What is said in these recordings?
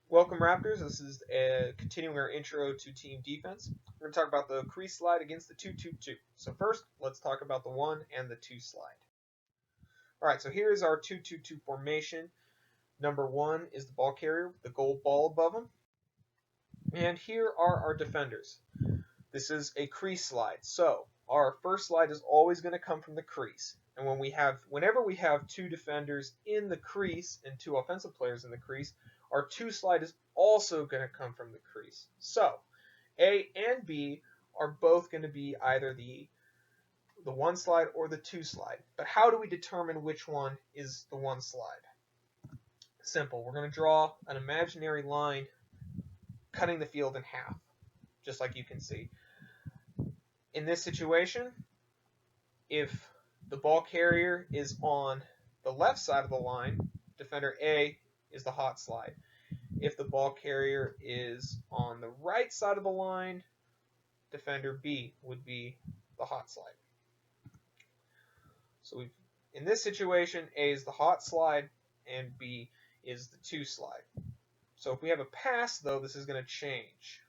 Welcome, Raptors. This is continuing our intro to team defense. We're going to talk about the crease slide against the 2-2-2. So first, let's talk about the 1 and the 2 slide. All right, so here's our 2-2-2 formation. Number 1 is the ball carrier with the gold ball above him. And here are our defenders. This is a crease slide. So our first slide is always going to come from the crease. And whenever we have two defenders in the crease and two offensive players in the crease, our 2 slide is also going to come from the crease. So A and B are both going to be either the 1 slide or the 2 slide. But how do we determine which one is the 1 slide? Simple. We're going to draw an imaginary line cutting the field in half, just like you can see. In this situation, if the ball carrier is on the left side of the line, defender A is the hot slide. If the ball carrier is on the right side of the line, defender B would be the hot slide. So in this situation, A is the hot slide and B is the 2 slide. So if we have a pass, though, this is going to change.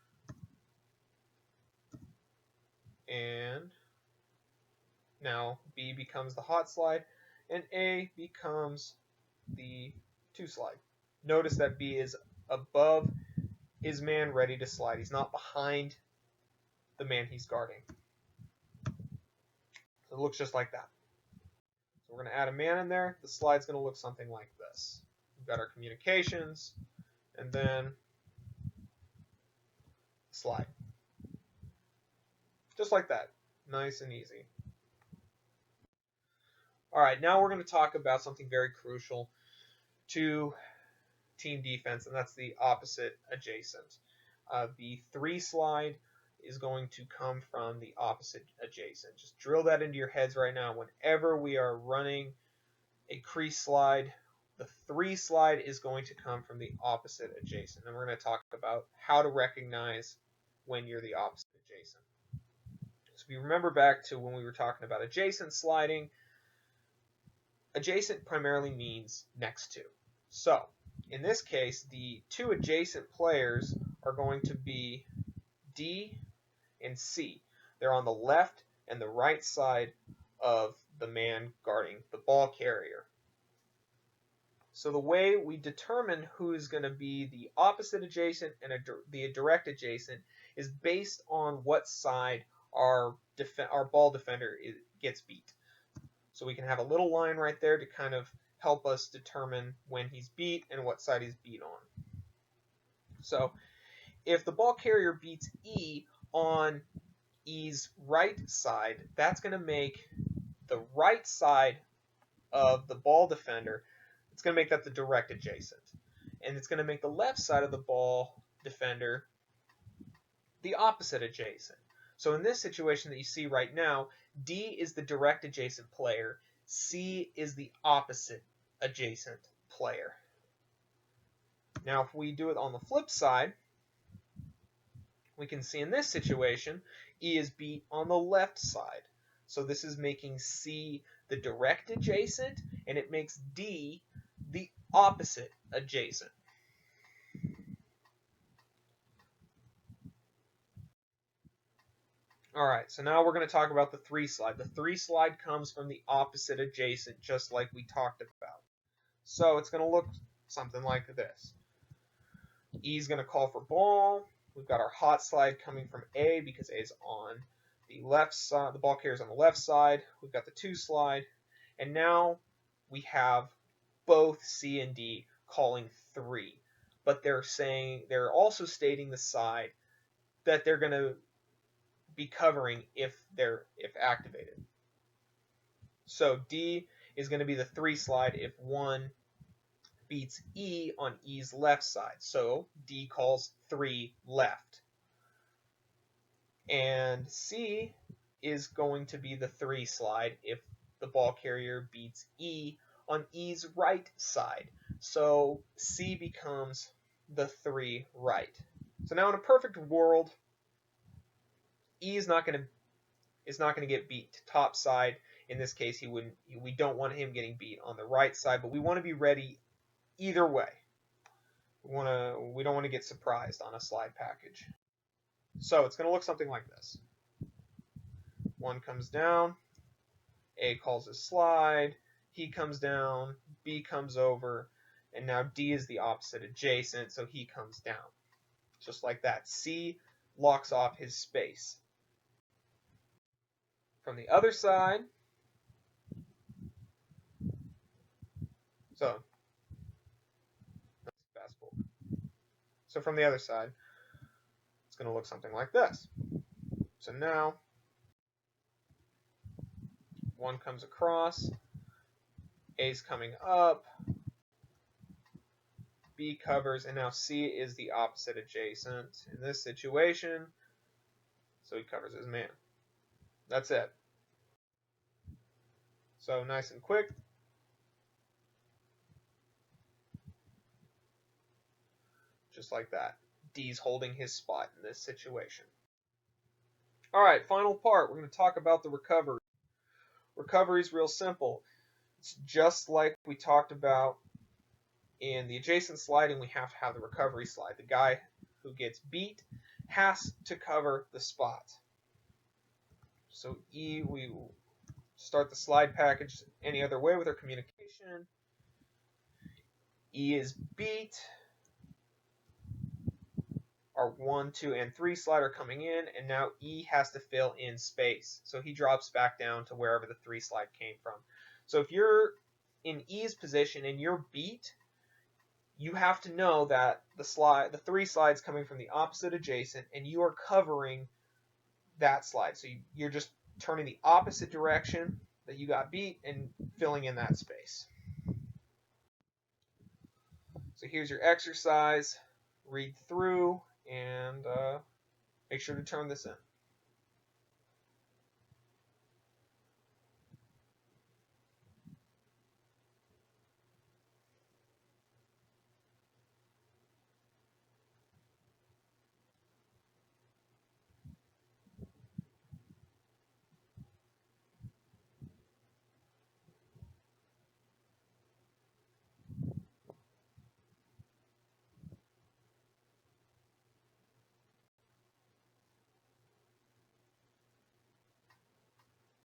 And now B becomes the hot slide and A becomes the 2 slide. Notice that B is above his man ready to slide. He's not behind the man he's guarding. So it looks just like that. So we're going to add a man in there. The slide's going to look something like this. We've got our communications and then slide. Just like that. Nice and easy. All right, now we're going to talk about something very crucial to team defense, and that's the opposite adjacent. The 3 slide is going to come from the opposite adjacent. Just drill that into your heads right now. Whenever we are running a crease slide, the 3 slide is going to come from the opposite adjacent. And we're going to talk about how to recognize when you're the opposite adjacent. So if you remember back to when we were talking about adjacent sliding, adjacent primarily means next to. So in this case, the 2 adjacent players are going to be D and C. They're on the left and the right side of the man guarding the ball carrier. So the way we determine who is going to be the opposite adjacent and the direct adjacent is based on what side our ball defender gets beat. So we can have a little line right there to kind of help us determine when he's beat and what side he's beat on. So if the ball carrier beats E on E's right side, that's going to make the right side of the ball defender, it's going to make that the direct adjacent. And it's going to make the left side of the ball defender the opposite adjacent. So in this situation that you see right now, D is the direct adjacent player, C is the opposite adjacent player. Now if we do it on the flip side, we can see in this situation, E is beat on the left side. So this is making C the direct adjacent, and it makes D the opposite adjacent. All right, so now we're going to talk about the 3 slide. The 3 slide comes from the opposite adjacent, just like we talked about. So it's going to look something like this. E is going to call for ball. We've got our hot slide coming from A because A is on the left side. The ball carrier is on the left side. We've got the 2 slide. And now we have both C and D calling 3. But they're also stating the side that they're going to be covering if activated. So D is going to be the 3 slide if 1 beats E on E's left side. So D calls 3 left. And C is going to be the 3 slide if the ball carrier beats E on E's right side. So C becomes the 3 right. So now in a perfect world, E is not going to get beat top side. In this case, we don't want him getting beat on the right side, but we want to be ready either way. We don't want to get surprised on a slide package. So it's going to look something like this. 1 comes down, A calls his slide, he comes down, B comes over, and now D is the opposite adjacent, so he comes down. Just like that. C locks off his space. From the other side, so fast forward. So from the other side, it's going to look something like this. So now 1 comes across, A's coming up, B covers, and now C is the opposite adjacent in this situation, so he covers his man. That's it. So nice and quick. Just like that. D's holding his spot in this situation. All right, final part. We're going to talk about the recovery. Recovery is real simple. It's just like we talked about in the adjacent sliding. We have to have the recovery slide. The guy who gets beat has to cover the spot. So E, we will start the slide package any other way with our communication. E is beat. Our 1, 2, and 3 slide are coming in, and now E has to fill in space. So he drops back down to wherever the 3 slide came from. So if you're in E's position and you're beat, you have to know that the 3 slides coming from the opposite adjacent, and you are covering that slide. So you're just turning the opposite direction that you got beat and filling in that space. So here's your exercise. Read through and make sure to turn this in.